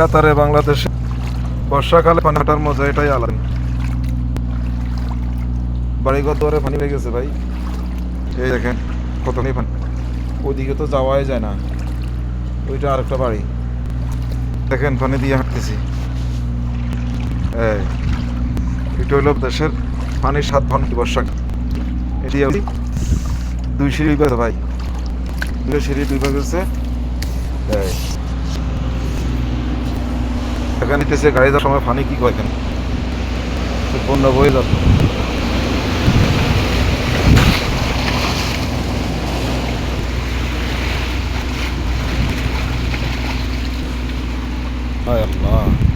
কাতারে বাংলাদেশে বর্ষাকালে পানি হাঁটার মজা এটাই আলাদা। বাড়িঘর দুয়ারে পানি হয়ে গেছে ভাই, এই দেখেন কত পানি। ওইদিকে তো যাওয়াই যায় না, ওইটা আরেকটা বাড়ি। দেখেন পানি দিয়ে হাঁটতেছি। এটা হইল দেশের পানির 7 ঘন্টা বর্ষা। এটি দুই সিঁড়ি গেছে ভাই, দুই সিঁড়ি দুই ভাগ গেছে। এখানে নিতেছে গাড়ি যাওয়ার সময় পানি কি কয়, এখানে বন্যা বয়ে যাচ্ছে। হায় আল্লাহ।